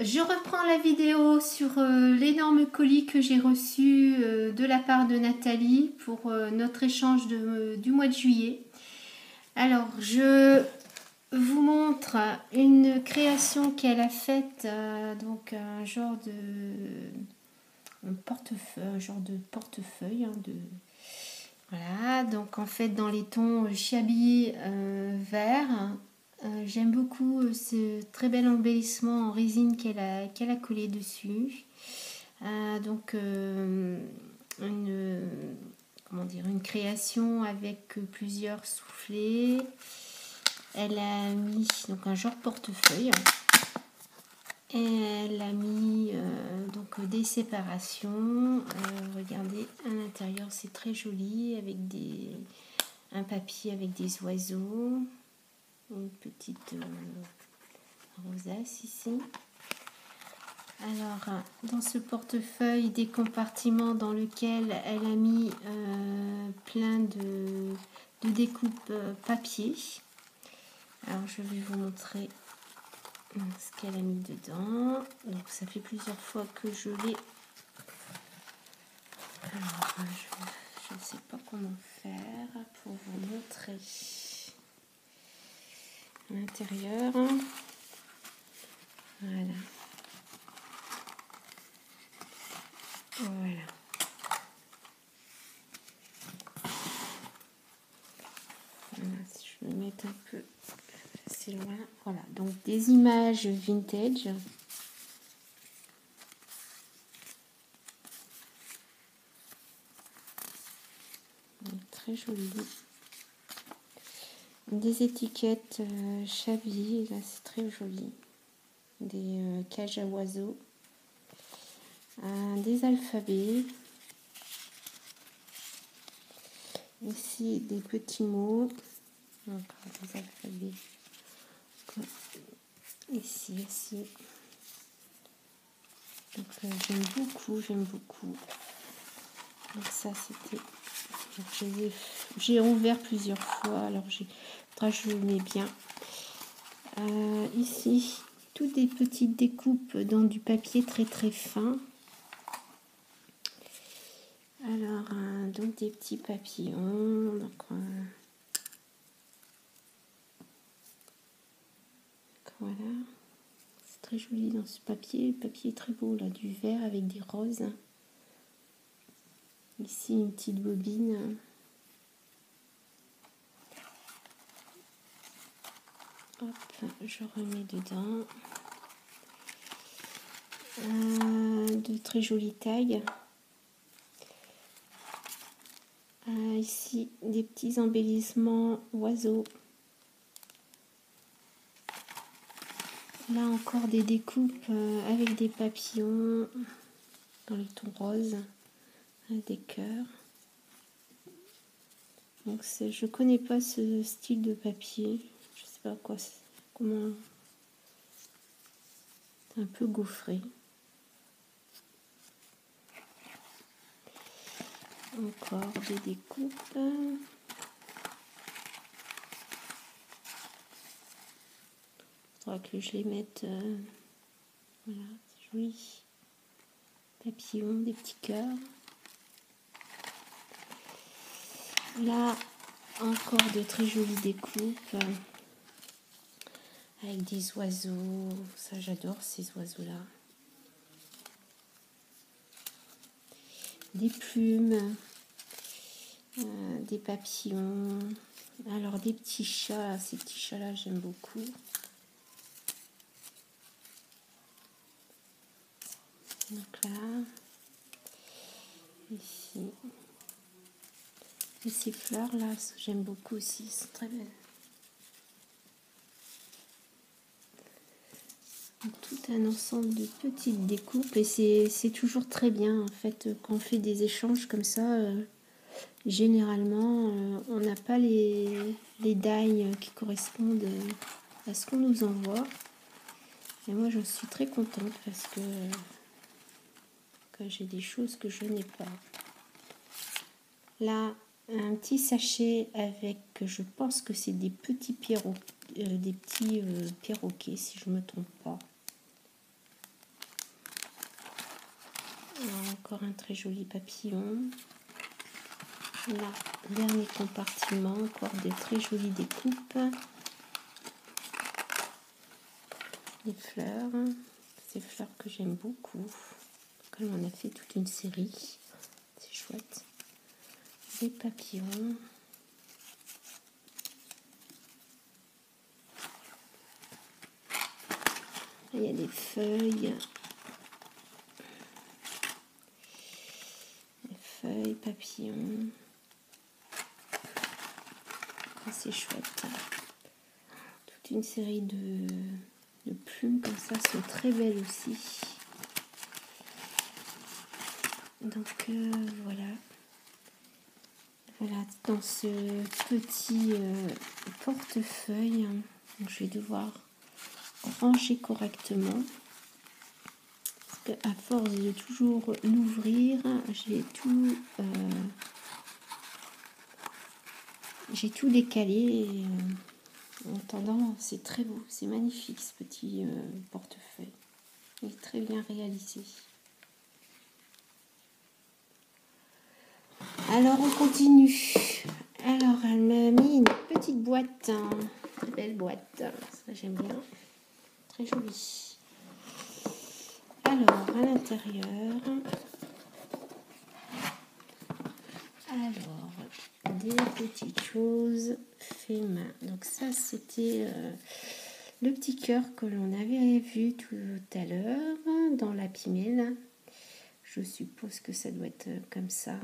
Je reprends la vidéo sur l'énorme colis que j'ai reçu de la part de Nathalie pour notre échange du mois de juillet. Alors, je vous montre une création qu'elle a faite, donc un genre de portefeuille. Voilà, donc en fait dans les tons chiabi vert. J'aime beaucoup ce très bel embellissement en résine qu'elle a collé dessus. Donc une création avec plusieurs soufflets. Elle a mis donc un genre portefeuille. Et elle a mis donc des séparations. Regardez, à l'intérieur c'est très joli avec un papier avec des oiseaux. Une petite rosace ici. Alors, dans ce portefeuille, des compartiments dans lesquels elle a mis plein de découpes papier. Alors, je vais vous montrer ce qu'elle a mis dedans. Donc, ça fait plusieurs fois que je l'ai. Alors, je ne sais pas comment faire pour vous montrer l'intérieur. Voilà. Voilà. Si je vais mettre un peu assez loin. Voilà. Donc des images vintage. Donc, très joli. Des étiquettes Chavi, là c'est très joli. Des cages à oiseaux. Des alphabets. Ici des petits mots. Encore des alphabets. Ici. Donc j'aime beaucoup. Donc ça c'était. J'ai ouvert plusieurs fois. Alors je le mets bien. Ici, toutes des petites découpes dans du papier très très fin. Alors, donc des petits papillons. Donc, voilà. C'est très joli dans ce papier. Le papier est très beau, là, du vert avec des roses. Ici, une petite bobine. Hop, je remets dedans. De très jolies tailles. Ici, des petits embellissements oiseaux. Là encore des découpes avec des papillons dans les tons roses, avec des cœurs. Donc je connais pas ce style de papier. Je sais pas comment. C'est un peu gaufré. Encore des découpes. Il faudra que je les mette. Voilà, c'est joli. Papillons, des petits cœurs. Là, encore de très jolies découpes. Avec des oiseaux. Ça, j'adore ces oiseaux-là. Des plumes. Des papillons. Alors, des petits chats. Ces petits chats-là, j'aime beaucoup. Donc là, ici, et ces fleurs là, j'aime beaucoup aussi, elles sont très belles. Donc, tout un ensemble de petites découpes et c'est toujours très bien en fait quand on fait des échanges comme ça. Généralement, on n'a pas les die qui correspondent à ce qu'on nous envoie. Et moi, j'en suis très contente parce que j'ai des choses que je n'ai pas. Là, un petit sachet avec, je pense que c'est des petits perroquets, si je ne me trompe pas. encore un très joli papillon. Là, dernier compartiment, encore des très jolies découpes. Des fleurs, ces fleurs que j'aime beaucoup. Comme on a fait toute une série, c'est chouette. Des papillons. Il y a des feuilles. Des feuilles, papillons. C'est chouette. Toute une série de plumes comme ça sont très belles aussi. Donc voilà. Voilà, dans ce petit portefeuille, donc je vais devoir ranger correctement. Parce qu'à force de toujours l'ouvrir, j'ai tout décalé. Et, en attendant, c'est très beau, c'est magnifique ce petit portefeuille. Il est très bien réalisé. Alors on continue. Alors elle m'a mis une petite boîte, très belle boîte, ça j'aime bien, très jolie. Alors à l'intérieur, des petites choses fait main. Donc ça c'était le petit cœur que l'on avait vu tout à l'heure dans l'Happy Mail. Je suppose que ça doit être comme ça.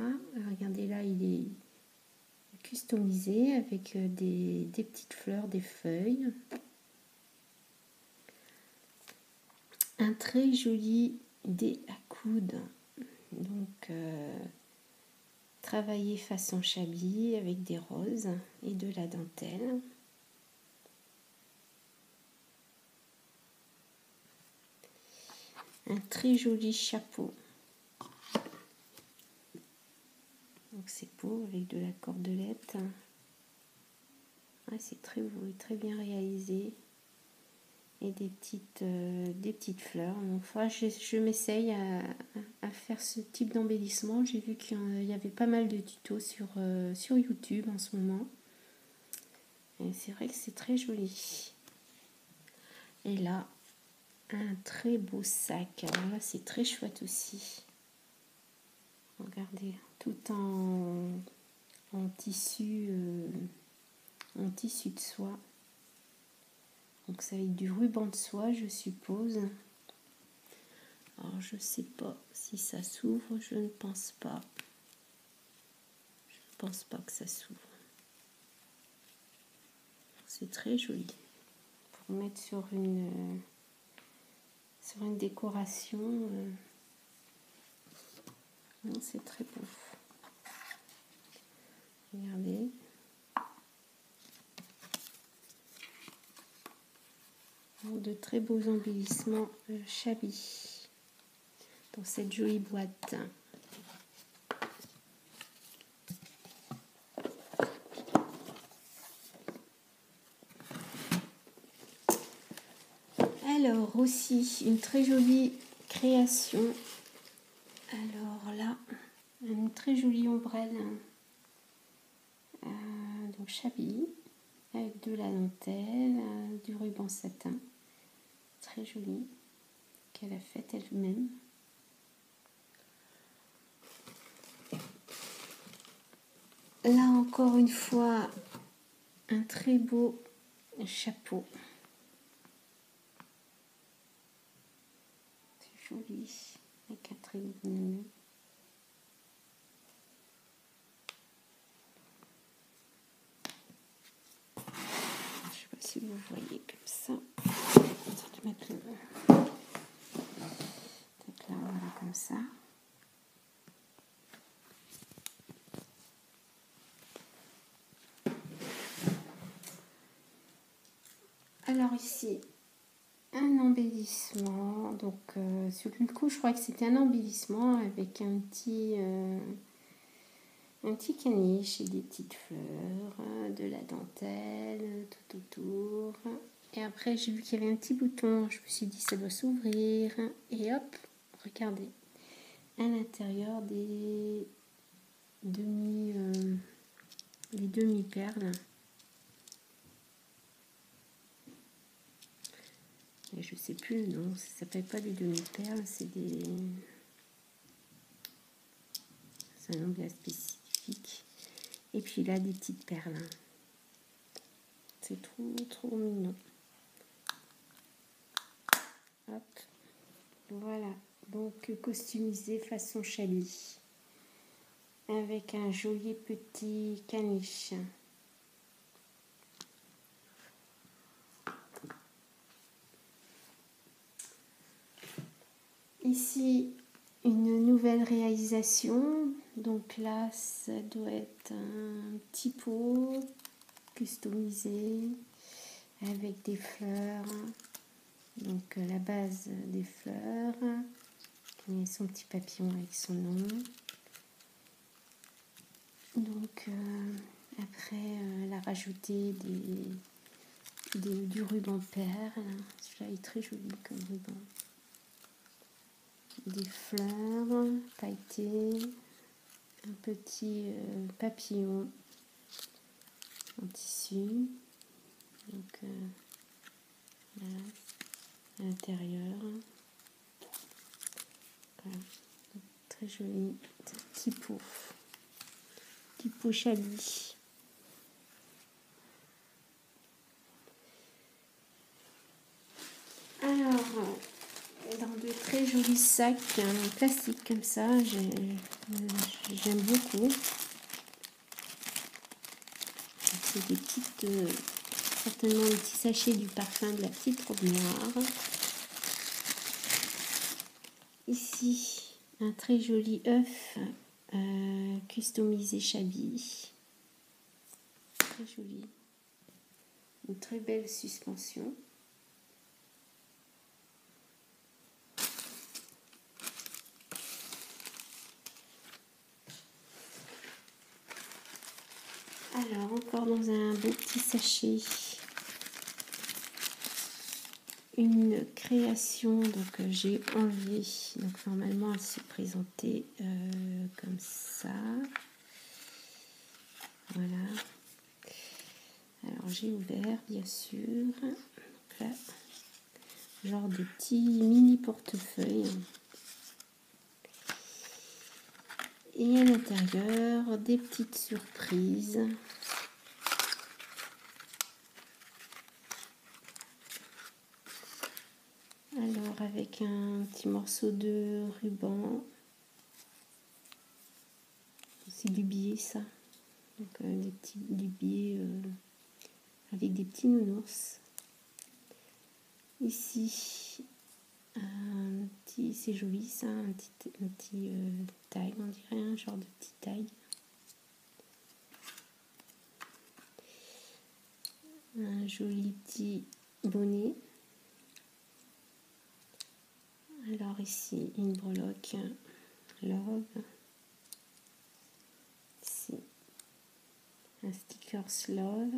Regardez là, il est customisé avec des petites fleurs, des feuilles. Un très joli dé à coude. Donc, travaillé façon Chablis avec des roses et de la dentelle. Un très joli chapeau. Donc c'est beau avec de la cordelette. Ouais, c'est très beau et très bien réalisé. Et des petites fleurs. Donc je m'essaye à faire ce type d'embellissement. J'ai vu qu'il y avait pas mal de tutos sur YouTube en ce moment. Et c'est vrai que c'est très joli. Et là, un très beau sac. Alors là, c'est très chouette aussi. Regardez, tout en tissu de soie. Donc c'est avec du ruban de soie, je suppose. Alors je sais pas si ça s'ouvre, je ne pense pas. Je ne pense pas que ça s'ouvre. C'est très joli. Pour mettre sur une décoration. Non, c'est très beau. Regardez. De très beaux embellissements Chablis dans cette jolie boîte. Alors aussi une très jolie création. Alors là, une très jolie ombrelle, donc Chablis avec de la dentelle, du ruban satin, très jolie, qu'elle a faite elle-même. Là encore une fois, un très beau chapeau. C'est joli, avec un très beau nœud. Je ne sais pas si vous voyez comme ça. Je vais mettre là, voilà, comme ça. Alors ici, un embellissement. Donc sur le coup, je crois que c'était un embellissement avec un petit caniche et des petites fleurs, de la dentelle tout autour. Et après, j'ai vu qu'il y avait un petit bouton. Je me suis dit, ça doit s'ouvrir. Et hop, regardez. à l'intérieur des demi-perles. Et je sais plus le nom, ça s'appelle pas des demi-perles, c'est un nom bien spécifique. Et puis là, des petites perles. C'est trop mignon. Hop. Voilà. Donc, customisé façon Chali. Avec un joli petit caniche. Ici, une nouvelle réalisation. Donc là, ça doit être un petit pot customisé avec des fleurs. Donc la base des fleurs et son petit papillon avec son nom. Donc après, elle a rajouté du ruban perle. Celui-là est très joli comme ruban. Des fleurs pailletées, un petit papillon en tissu. Donc voilà, à l'intérieur. Voilà. Très joli petit pot. Petit pot Chali. Alors, dans de très jolis sacs plastiques comme ça, j'aime beaucoup. C'est des petites, certainement des petits sachets du parfum de la petite robe noire. Ici, un très joli œuf customisé Chabi. Très joli. Une très belle suspension. Alors, encore dans un beau petit sachet, une création, donc j'ai enlevé, donc normalement elle se présentait comme ça, voilà. Alors j'ai ouvert bien sûr, donc là, genre des petits mini portefeuilles, et à l'intérieur des petites surprises. Alors avec un petit morceau de ruban, c'est du biais ça, donc du biais avec des petits nounours. Ici, c'est joli ça, un petit tag, on dirait un genre de petit tag. Un joli petit bonnet. Alors ici, une breloque Love. Ici, un stickers Love.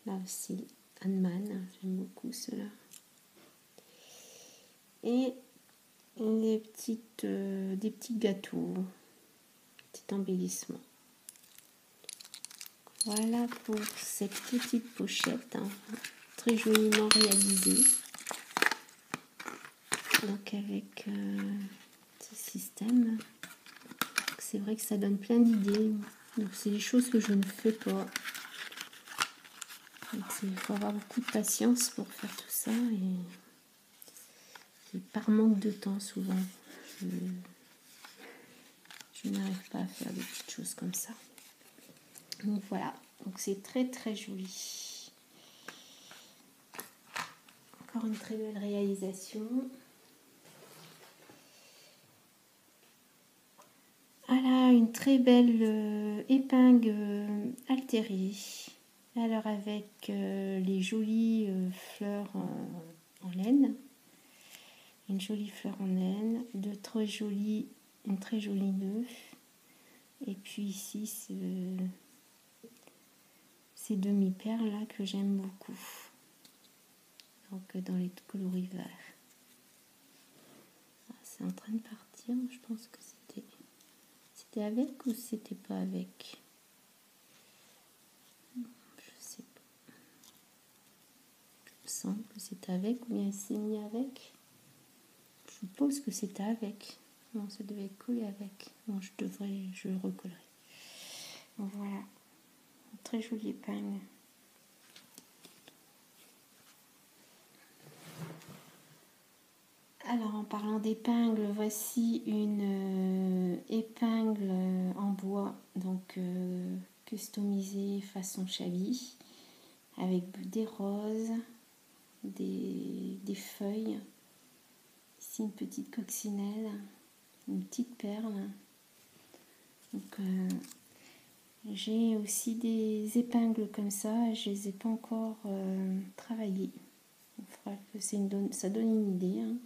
Là aussi, Anne-Man, j'aime beaucoup cela. Et des petits gâteaux, petit embellissement. Voilà pour cette petite pochette, hein, très joliment réalisée. Donc avec ce système, c'est vrai que ça donne plein d'idées. Donc c'est des choses que je ne fais pas. Il faut avoir beaucoup de patience pour faire tout ça et par manque de temps souvent. Je n'arrive pas à faire des petites choses comme ça. Donc voilà, donc c'est très très joli. Encore une très belle réalisation. Voilà, une très belle épingle altérée. Alors avec les jolies fleurs en laine. Une jolie fleur en laine, une très jolie nœud. Et puis ici, ces demi-perles là que j'aime beaucoup. Donc dans les coloris verts. c'est en train de partir. Je pense que c'était avec ou c'était pas avec. Je sais pas. Il me semble que c'était avec ou bien il s'est mis avec. Je suppose que c'était avec. Non, ça devait être collé avec. Non, je le recollerai. Donc voilà, une très jolie épingle. Alors en parlant d'épingle, voici une épingle en bois, donc customisée façon Chavis, avec des roses, des feuilles. Ici une petite coccinelle, une petite perle. Donc j'ai aussi des épingles comme ça, je les ai pas encore travaillées. Il faudra que ça donne une idée. Hein.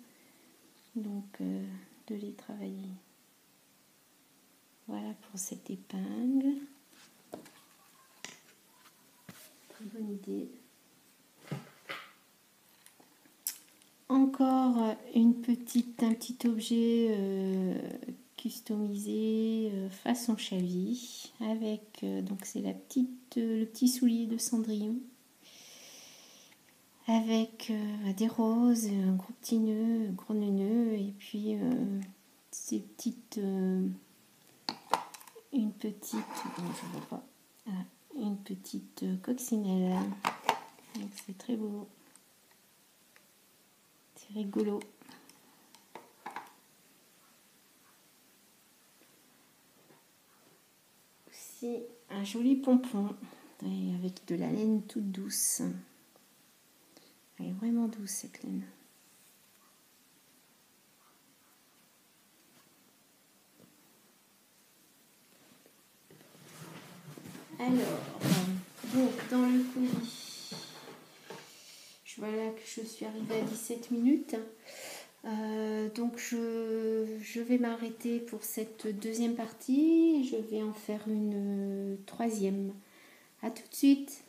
Donc de les travailler. Voilà pour cette épingle. Très bonne idée. Encore un petit objet customisé façon Chavis avec donc c'est le petit soulier de Cendrillon avec des roses, un gros petit nœud, un gros nœud et puis ces petites une petite je vois pas une petite coccinelle. Donc c'est très beau, c'est rigolo. Aussi un joli pompon et avec de la laine toute douce. Elle est vraiment douce cette laine. Alors, donc dans le colis, voilà que je suis arrivée à 17 minutes. Donc je vais m'arrêter pour cette deuxième partie. Je vais en faire une troisième. À tout de suite.